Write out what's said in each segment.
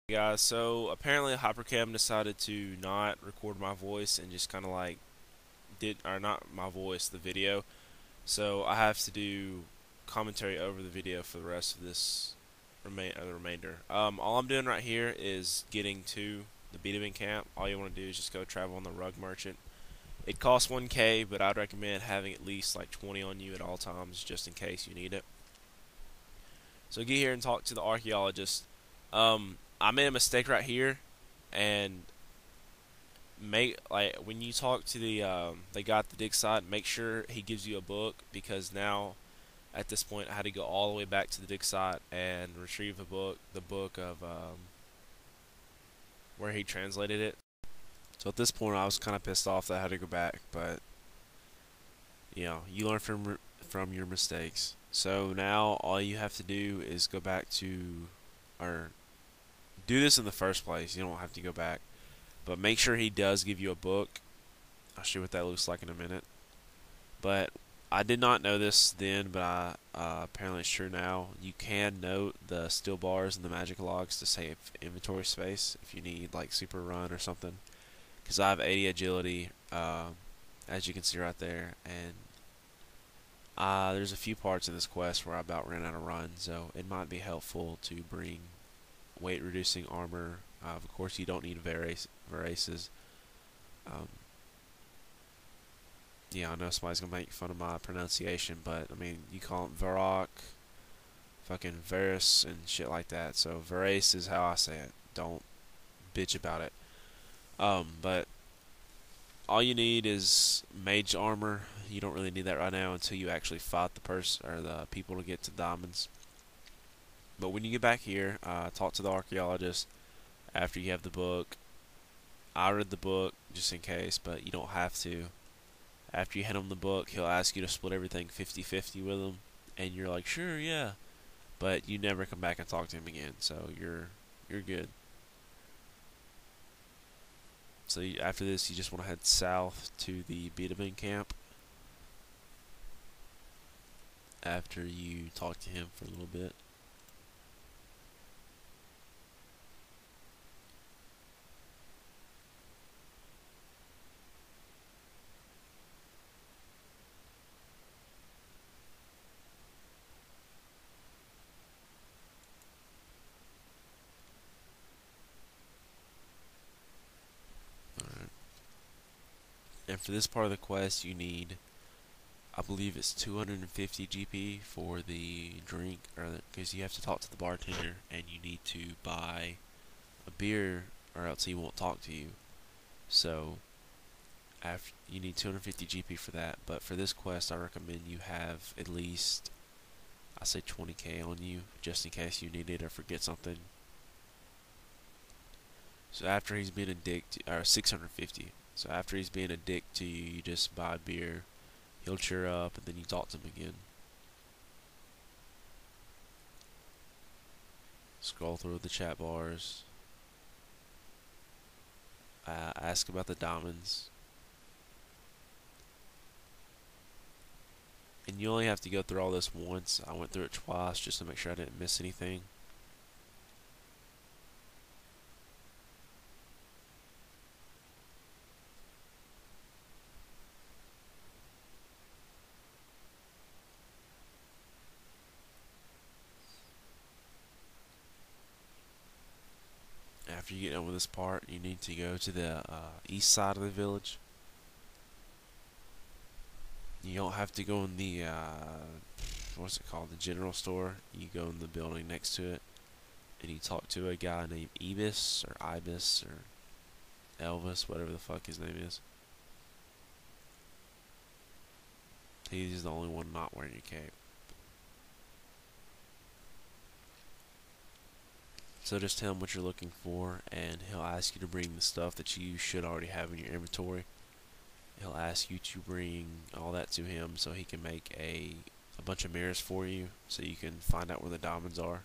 Guys, so apparently Hypercam decided to not record my voice and just kind of like did, or not my voice, the video. So I have to do commentary over the video for the rest of this the remainder. All I'm doing right here is getting to the Beta camp. All you want to do is just go travel on the Rug Merchant. It costs 1K, but I'd recommend having at least like 20 on you at all times, just in case you need it. So get here and talk to the archaeologist. I made a mistake right here, and make like when you talk to the guy at the dig site, make sure he gives you a book, because now at this point I had to go all the way back to the dig site and retrieve the book of where he translated it. So at this point I was kind of pissed off that I had to go back, but you learn from your mistakes. So now all you have to do is go back to or do this in the first place. You don't have to go back, but make sure he does give you a book. I'll show you what that looks like in a minute. But I did not know this then, but apparently it's true now. You can note the steel bars and the magic logs to save inventory space if you need like super run or something. Because I have 80 agility, as you can see right there, and there's a few parts of this quest where I about ran out of run, so it might be helpful to bring weight reducing armor. Of course, you don't need veraces. Um, yeah, I know somebody's gonna make fun of my pronunciation, but I mean, you call it Varrock, fucking Varus, and shit like that. So Verace is how I say it. Don't bitch about it. But all you need is mage armor. You don't really need that right now until you actually fight the person or the people to get to diamonds. But when you get back here, talk to the archaeologist after you have the book. I read the book just in case, but you don't have to. After you hand him the book, he'll ask you to split everything 50-50 with him, and you're like, sure, yeah. But you never come back and talk to him again, so you're good. So after this, you just want to head south to the Beethoven camp. After you talk to him for a little bit. Alright. And for this part of the quest, you need, I believe it's 250 GP for the drink, or because you have to talk to the bartender, and you need to buy a beer, or else he won't talk to you. So, after you need 250 GP for that. But for this quest, I recommend you have at least, I say 20k on you, just in case you need it or forget something. So after he's being a dick to, or 650. So after he's being a dick to you, you just buy a beer. He'll cheer up, and then you talk to him again. Scroll through the chat bars. Ask about the diamonds. And you only have to go through all this once. I went through it twice just to make sure I didn't miss anything. After you get done with this part, you need to go to the east side of the village. You don't have to go in the, what's it called, the general store. You go in the building next to it, and you talk to a guy named Ibis, or Ibis, or Elvis, whatever the fuck his name is. He's the only one not wearing a cape. So just tell him what you're looking for, and he'll ask you to bring the stuff that you should already have in your inventory. He'll ask you to bring all that to him so he can make a bunch of mirrors for you so you can find out where the diamonds are.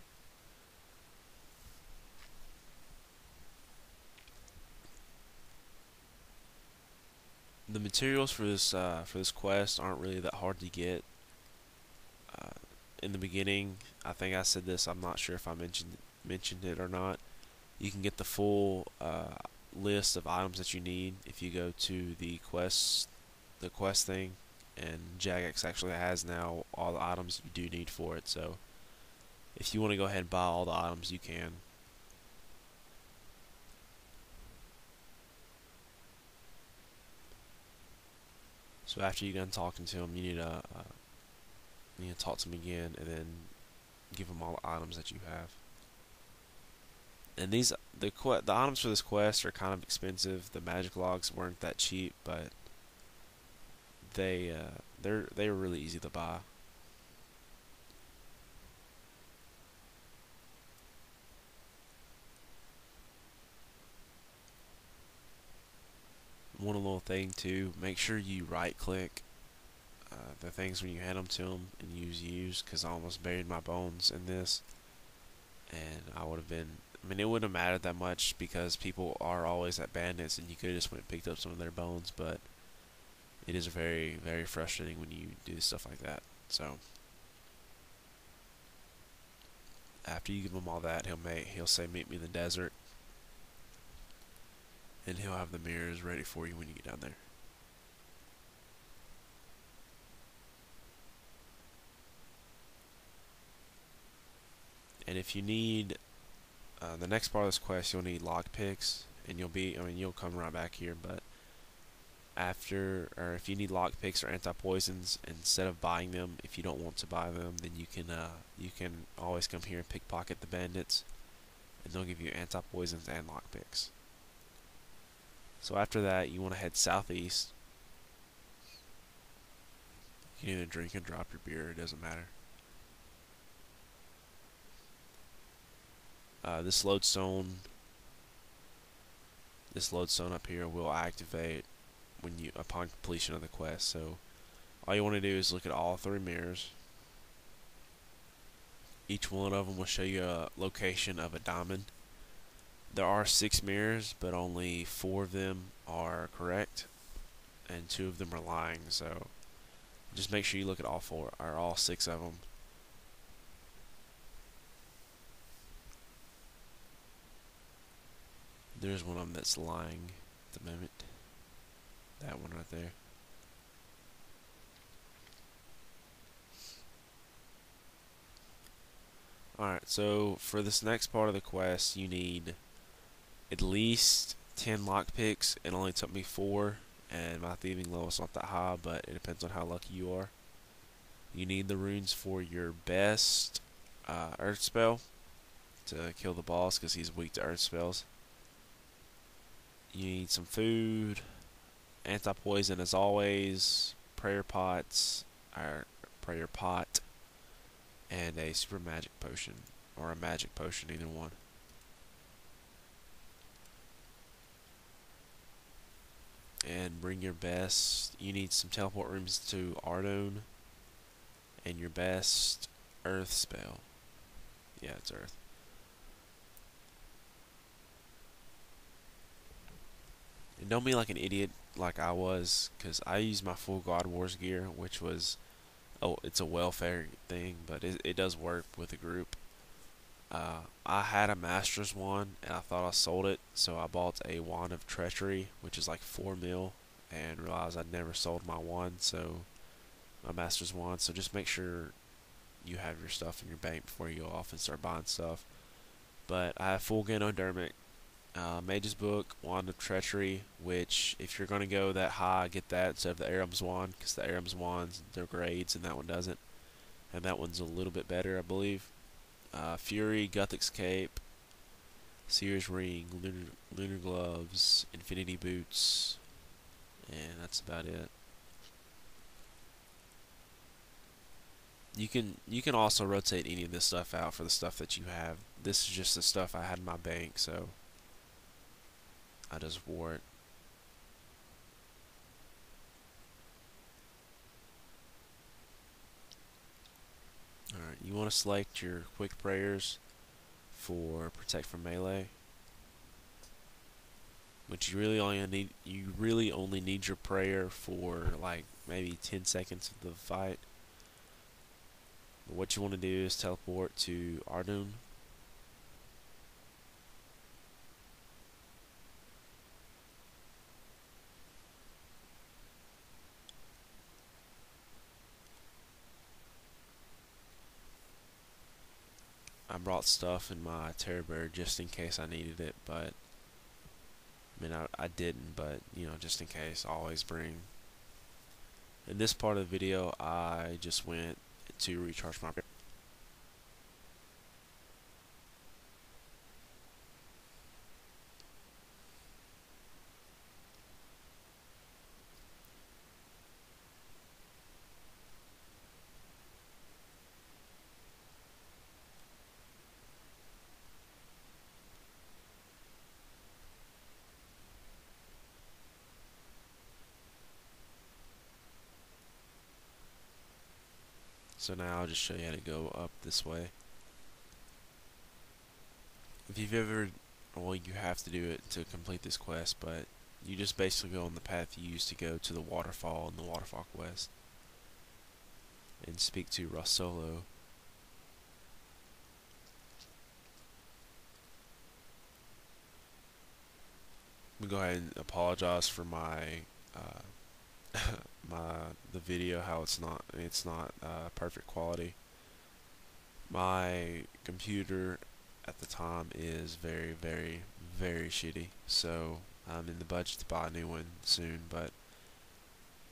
The materials for this quest aren't really that hard to get. In the beginning, I think I said this. I'm not sure if I mentioned it or not. You can get the full list of items that you need if you go to the quest thing, and Jagex actually has now all the items you do need for it. So if you want to go ahead and buy all the items, you can. So after you're done talking to him, you need to talk to him again, and then give him all the items that you have. And the items for this quest are kind of expensive. The magic logs weren't that cheap, but they were really easy to buy. One little thing too, make sure you right click the things when you hand them to them and use, because I almost buried my bones in this. and I would have been. I mean, it wouldn't have mattered that much because people are always at bandits, and you could have just went and picked up some of their bones. But it is very, very frustrating when you do stuff like that. So after you give him all that, he'll say, "Meet me in the desert," and he'll have the mirrors ready for you when you get down there. And if you need the next part of this quest, you'll need lockpicks, and you'll come right back here. But if you need lockpicks or anti-poisons, instead of buying them, if you don't want to buy them, then you can always come here and pickpocket the bandits, and they'll give you anti-poisons and lockpicks. So after that, you want to head southeast. You can either drink and drop your beer, it doesn't matter. This lodestone up here will activate upon completion of the quest. So all you want to do is look at all 3 mirrors. Each one of them will show you a location of a diamond. There are 6 mirrors, but only 4 of them are correct, and 2 of them are lying. So just make sure you look at all 6 of them. There's one of them that's lying at the moment. That one right there. Alright, so for this next part of the quest, you need at least 10 lockpicks. It only took me 4, and my thieving level is not that high, but it depends on how lucky you are. You need the runes for your best earth spell to kill the boss, because he's weak to earth spells. You need some food, anti-poison as always, prayer pot, and a super magic potion, or a magic potion, either one. And bring your best. You need some teleport rooms to Ardone, and your best earth spell. Yeah, it's earth. And don't be like an idiot like I was, because I used my full God Wars gear, which was, it's a welfare thing, but it does work with a group. I had a Master's wand, and I thought I sold it, so I bought a Wand of Treachery, which is like 4 mil, and realized I'd never sold my wand, so my Master's wand. So just make sure you have your stuff in your bank before you go off and start buying stuff. But I have full Ganodermic, Mage's Book, Wand of Treachery, which if you're going to go that high, get that instead of the Aram's Wand, because the Aram's Wands, they're grades, and that one doesn't. And that one's a little bit better, I believe. Fury, Guthix Cape, Seer's Ring, Lunar Gloves, Infinity Boots, and that's about it. You can also rotate any of this stuff out for the stuff that you have. This is just the stuff I had in my bank, so I just wore it. Alright, you want to select your quick prayers for protect from melee, which you really only need your prayer for like maybe 10 seconds of the fight. But what you want to do is teleport to Ardune. I brought stuff in my Terror Bird just in case I needed it, but I mean I didn't, but you know, just in case, always bring. In this part of the video, I just went to recharge my. So now I'll just show you how to go up this way. if you've ever, well, you have to do it to complete this quest, but you just basically go on the path you used to go to the waterfall in the waterfall quest and speak to Russolo. I'm gonna go ahead and apologize for my the video, how it's not perfect quality. My computer at the time is very, very, very shitty, so I'm in the budget to buy a new one soon.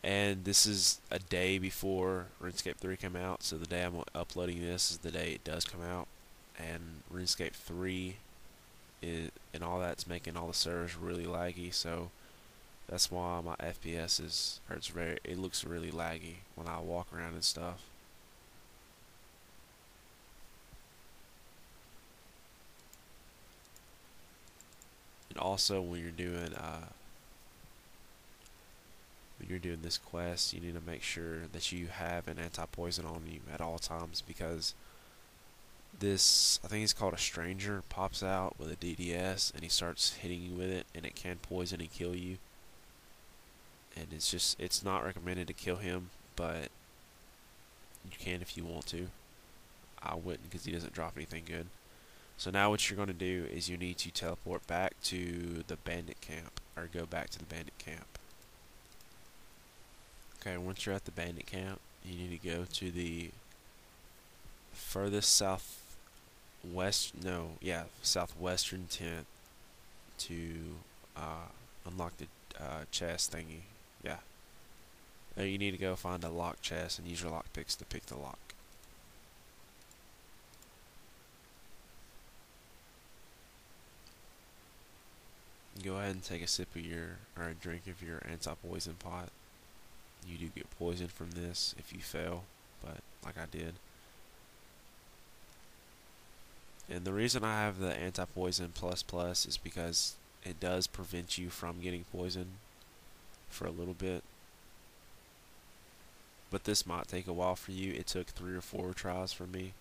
And this is a day before RuneScape 3 came out, so the day I'm uploading this is the day it does come out. And RuneScape 3 and all that's making all the servers really laggy, so that's why my FPS it looks really laggy when I walk around and stuff. And also when you're doing this quest, you need to make sure that you have an anti-poison on you at all times, because this, I think it's called a stranger, pops out with a DDS and he starts hitting you with it, and it can poison and kill you. And it's not recommended to kill him, but you can if you want to. I wouldn't, because he doesn't drop anything good. So now what you're going to do is you need to teleport back to the bandit camp, or go back to the bandit camp. Okay, once you're at the bandit camp, you need to go to the furthest southwestern tent to unlock the chest thingy. Yeah. You need to go find a lock chest and use your lock picks to pick the lock. Go ahead and take a sip of a drink of your anti-poison pot. You do get poisoned from this if you fail, but like I did. And the reason I have the anti-poison plus is because it does prevent you from getting poisoned for a little bit. But this might take a while for you. It took 3 or 4 tries for me.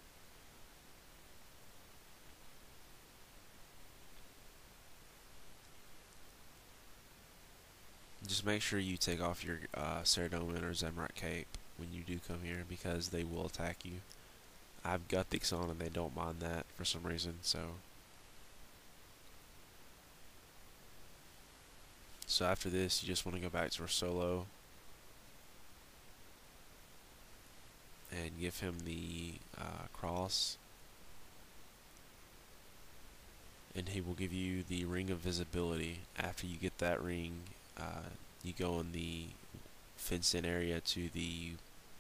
Just make sure you take off your Saradomin or Zemrat cape when you do come here, because they will attack you. I have Guthics on and they don't mind that for some reason, so after this, you just want to go back to Russolo and give him the cross, and he will give you the ring of visibility. After you get that ring, you go in the fenced in area to the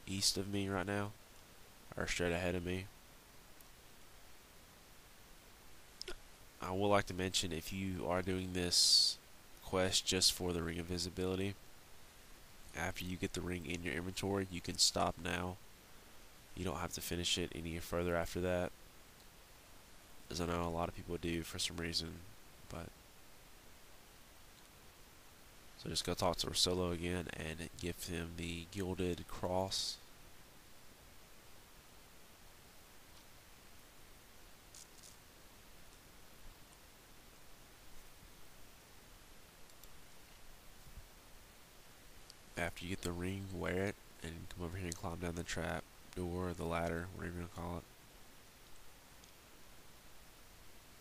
east of me right now, or straight ahead of me. I would like to mention, if you are doing this quest just for the ring of visibility, after you get the ring in your inventory, you can stop now. You don't have to finish it any further after that, as I know a lot of people do for some reason. But so just go talk to Russolo again and give him the gilded cross. After you get the ring, wear it and come over here and climb down the trap door, the ladder, whatever you want to call it.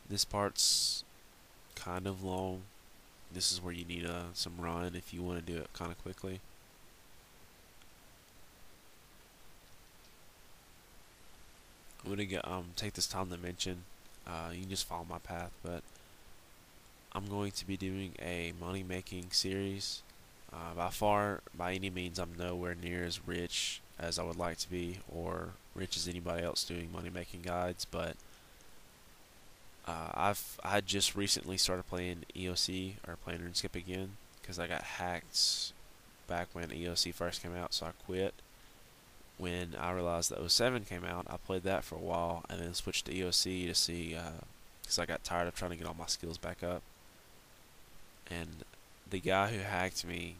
This part's kind of long. This is where you need some run if you want to do it kind of quickly. I'm gonna take this time to mention, you can just follow my path, but I'm going to be doing a money making series. By any means, I'm nowhere near as rich as I would like to be, or rich as anybody else doing money making guides, but I just recently started playing EOC, or playing RuneScape again, because I got hacked back when EOC first came out, so I quit. When I realized that 07 came out, I played that for a while, and then switched to EOC to see, because I got tired of trying to get all my skills back up. And the guy who hacked me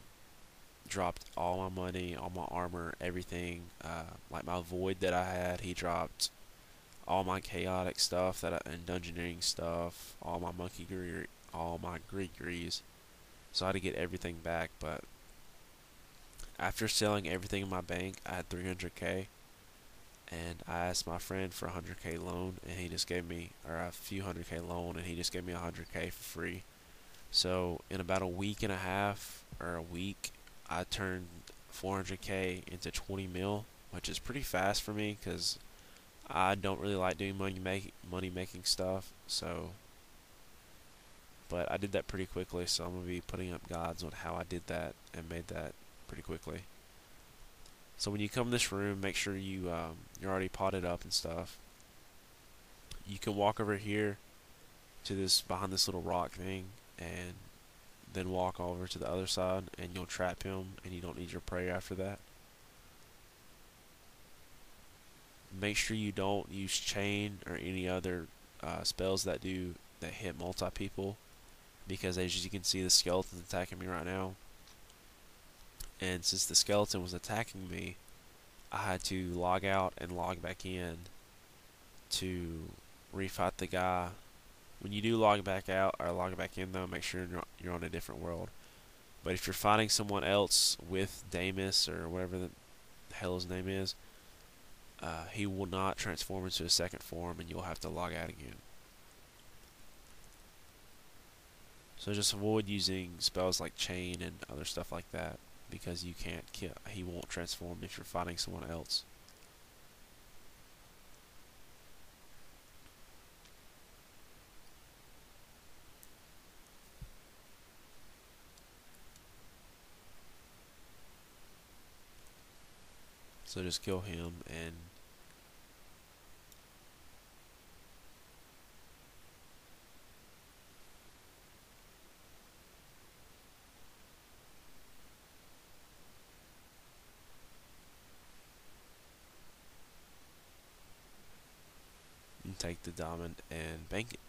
dropped all my money, all my armor, everything. Like my void that I had, he dropped all my chaotic stuff and dungeoneering stuff, all my Greeries. So I had to get everything back, but after selling everything in my bank, I had 300k, and I asked my friend for a 100k loan, and he just gave me, or a few 100k loan, and he just gave me 100k for free. So in about a week and a half, or a week, I turned 400k into 20 mil, which is pretty fast for me because I don't really like doing money making stuff. So, but I did that pretty quickly. So I'm gonna be putting up guides on how I did that and made that pretty quickly. So when you come in this room, make sure you're already potted up and stuff. You can walk over here to this behind this little rock thing, and then walk over to the other side, and you'll trap him, and you don't need your prayer after that. Make sure you don't use chain or any other spells that hit multi people, because as you can see, the skeleton's attacking me right now, and since the skeleton was attacking me, I had to log out and log back in to refight the guy. When you do log back out or log back in, though, make sure you're on a different world. But if you're fighting someone else with Damus or whatever the hell his name is, he will not transform into a second form, and you'll have to log out again. So just avoid using spells like chain and other stuff like that, because you can't kill. He won't transform if you're fighting someone else. So just kill him and take the diamond and bank it.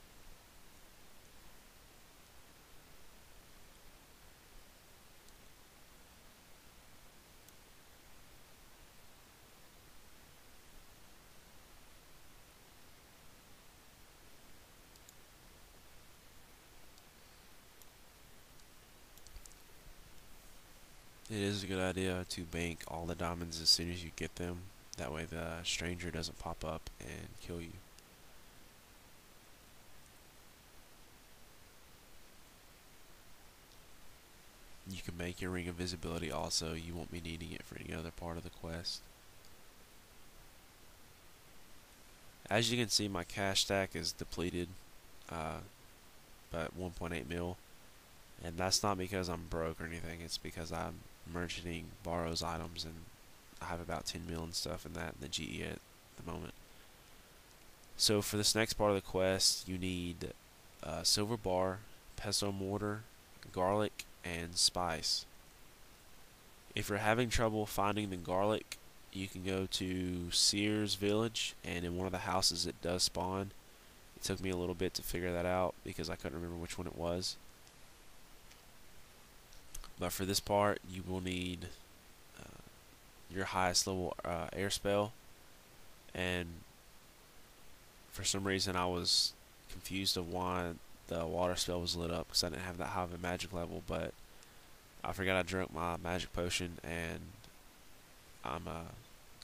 It is a good idea to bank all the diamonds as soon as you get them. That way the stranger doesn't pop up and kill you. You can make your ring of visibility also. You won't be needing it for any other part of the quest. As you can see, my cash stack is depleted, but 1.8 mil. And that's not because I'm broke or anything. It's because I'm merchanting borrows items, and I have about 10 mil and stuff in that in the GE at the moment. So for this next part of the quest, you need silver bar, pestle mortar, garlic, and spice. If you're having trouble finding the garlic, you can go to Sears Village, and in one of the houses it does spawn. It took me a little bit to figure that out because I couldn't remember which one it was. But for this part, you will need your highest level air spell, and for some reason I was confused of why the water spell was lit up, because I didn't have that high of a magic level, but I forgot I drank my magic potion, and I'm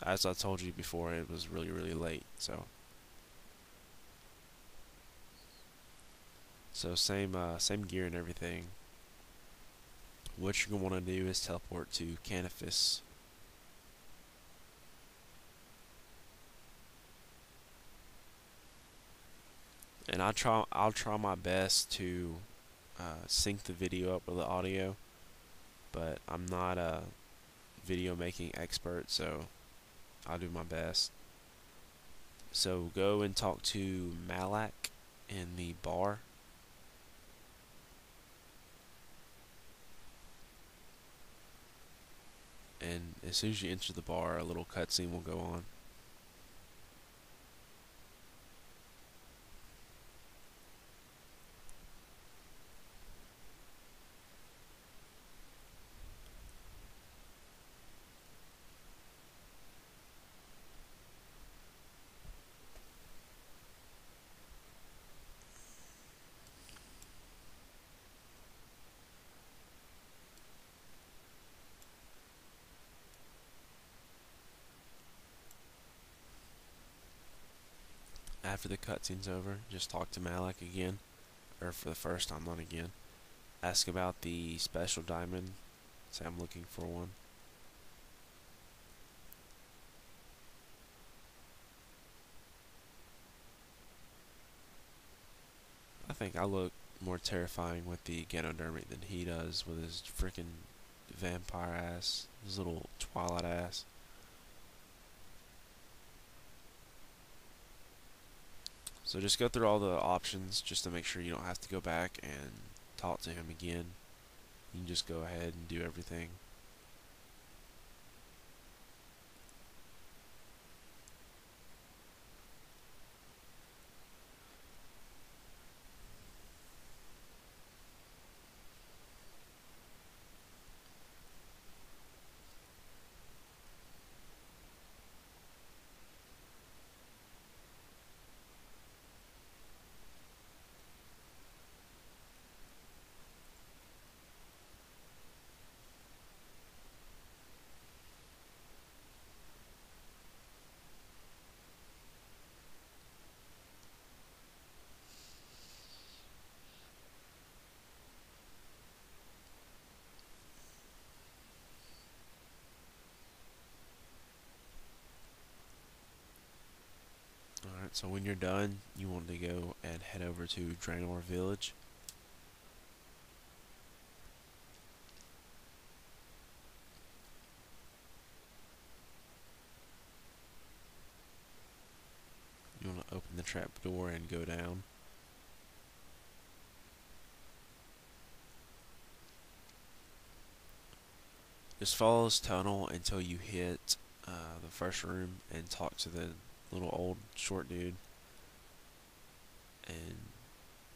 as I told you before, it was really late, so same gear and everything. What you're going to want to do is teleport to Canifis. And I'll try my best to sync the video up with the audio, but I'm not a video making expert, so I'll do my best. So go and talk to Malak in the bar. And as soon as you enter the bar, a little cutscene will go on. after the cutscene's over, just talk to Malak again, or for the first time, not again. Ask about the special diamond. Say I'm looking for one. I think I look more terrifying with the Ganodermite than he does with his freaking vampire ass, his little Twilight ass. So just go through all the options just to make sure you don't have to go back and talk to him again. You can just go ahead and do everything. Alright, so when you're done, you want to go and head over to Draenor Village. You want to open the trap door and go down. Just follow this tunnel until you hit the first room and talk to the little old short dude. And,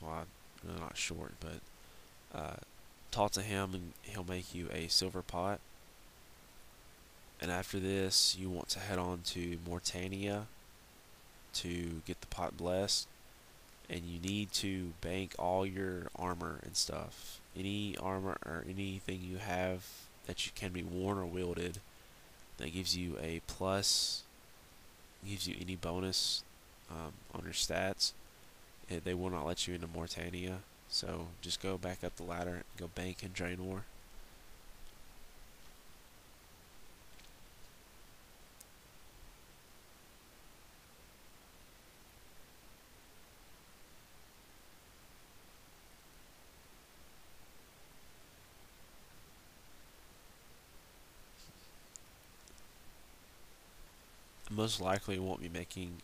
well, not short, but talk to him and he'll make you a silver pot. And after this, you want to head on to Mortania to get the pot blessed. And you need to bank all your armor and stuff. Any armor or anything you have that you can be worn or wielded that gives you a plus, gives you any bonus on your stats. They will not let you into Mortania, so just go back up the ladder and go bank in Draenor. Most likely won't be making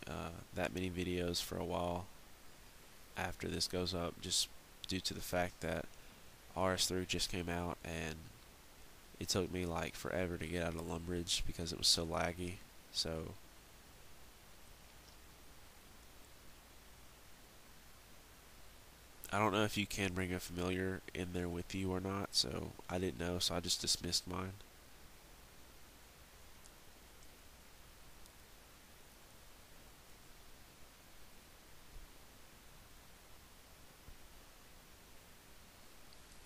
that many videos for a while after this goes up, just due to the fact that rs3 just came out and it took me like forever to get out of Lumbridge because it was so laggy. So I don't know if you can bring a familiar in there with you or not, so I didn't know, so I just dismissed mine.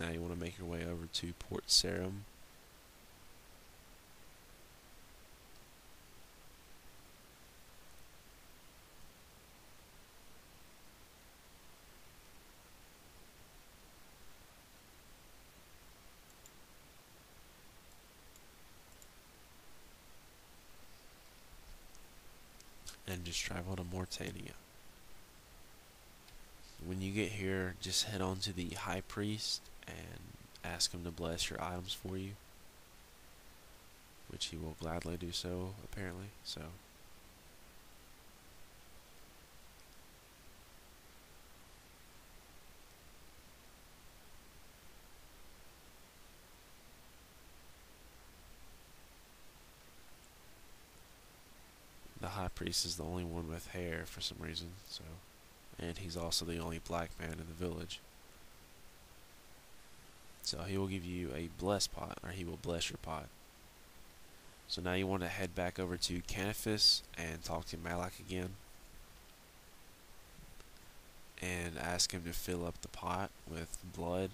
Now you want to make your way over to Port Sarum. And just travel to Mortania. When you get here, just head on to the High Priest and ask him to bless your items for you, which he will gladly do so, apparently. So the High Priest is the only one with hair for some reason, so, and he's also the only black man in the village. So he will give you a bless pot, or he will bless your pot. So now you want to head back over to Canifis and talk to Malak again. And ask him to fill up the pot with blood,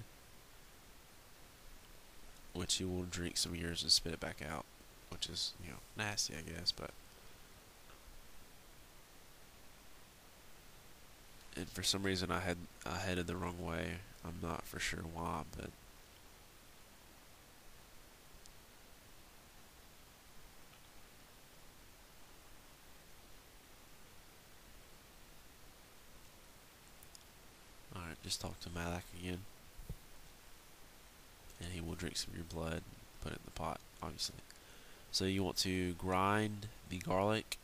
which he will drink some of yours and spit it back out. Which is, nasty, I guess, but and for some reason I headed the wrong way. I'm not for sure why, but alright, just talk to Malak again, and he will drink some of your blood and put it in the pot, obviously. So you want to grind the garlic.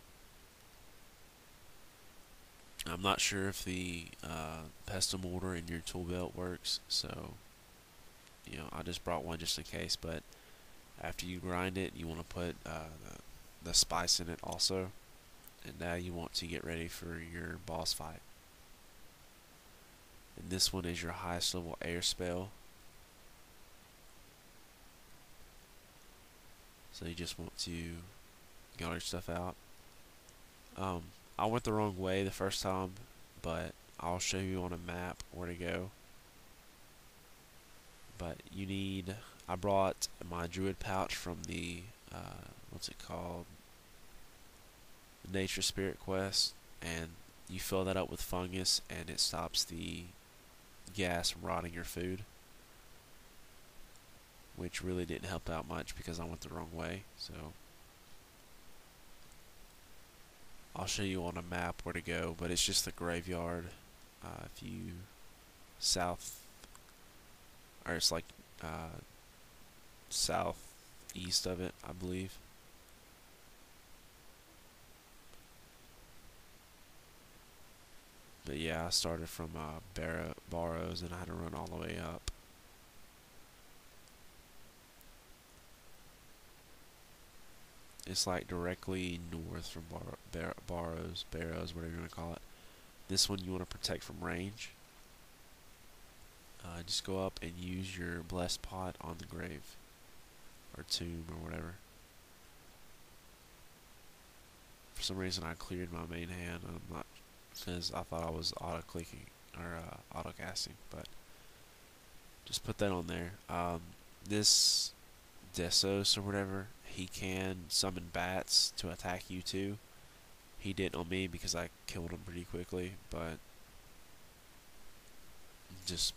I'm not sure if the pestle mortar in your tool belt works, so I just brought one just in case. But after you grind it, you want to put the spice in it also, and now you want to get ready for your boss fight. And this one is your highest level air spell. So you just want to get all your stuff out. I went the wrong way the first time, but I'll show you on a map where to go. But I brought my druid pouch from the, what's it called? Nature Spirit quest, and you fill that up with fungus and it stops the gas from rotting your food, which really didn't help out much because I went the wrong way. So I'll show you on a map where to go, but it's just the graveyard. If you south, or it's like southeast of it, I believe. But yeah, I started from Barrows and I had to run all the way up. It's like directly north from Barrows, whatever you want to call it. This one you want to protect from range. Just go up and use your blessed pot on the grave, or tomb, or whatever. For some reason I cleared my main hand, and I'm not, because I thought I was auto-clicking, or auto-casting, but just put that on there. This Desos, or whatever, he can summon bats to attack you too. He didn't on me because I killed him pretty quickly, but just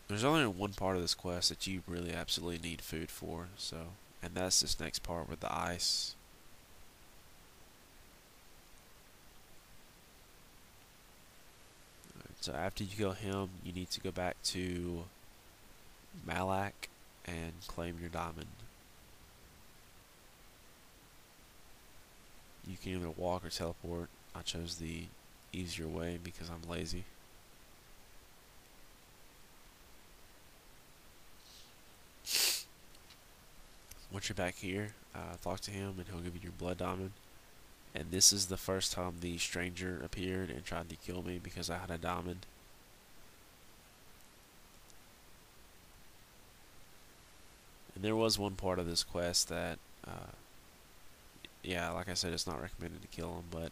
there's only one part of this quest that you really absolutely need food for, so, and that's this next part with the ice. So after you kill him, you need to go back to Malak and claim your diamond. You can either walk or teleport. I chose the easier way because I'm lazy. Once you're back here, talk to him and he'll give you your blood diamond. And this is the first time the stranger appeared and tried to kill me because I had a diamond. And there was one part of this quest that, yeah, like I said, it's not recommended to kill him, but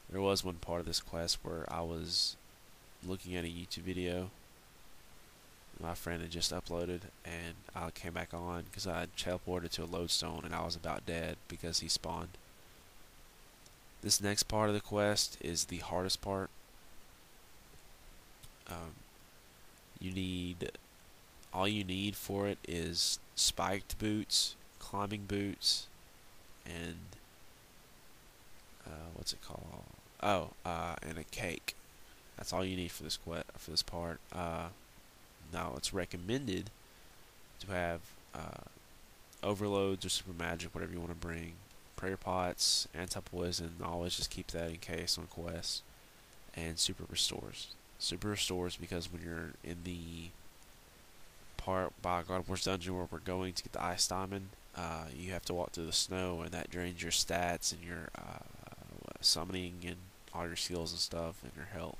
there was one part of this quest where I was looking at a YouTube video my friend had just uploaded, and I came back on because I had teleported to a lodestone and I was about dead because he spawned. This next part of the quest is the hardest part. All you need for it is spiked boots, climbing boots, and what's it called? Oh, and a cake. That's all you need for this part. Now it's recommended to have overloads or super magic, whatever you want to bring. Prayer pots, anti-poison. Always just keep that in case on quests. And super restores. Super restores because when you're in the part by God of War's dungeon where we're going to get the ice diamond, you have to walk through the snow, and that drains your stats and your summoning and all your skills and stuff and your health.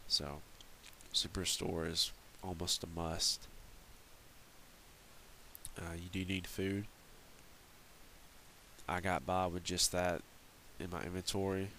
So super restore is almost a must. You do need food. I got by with just that in my inventory,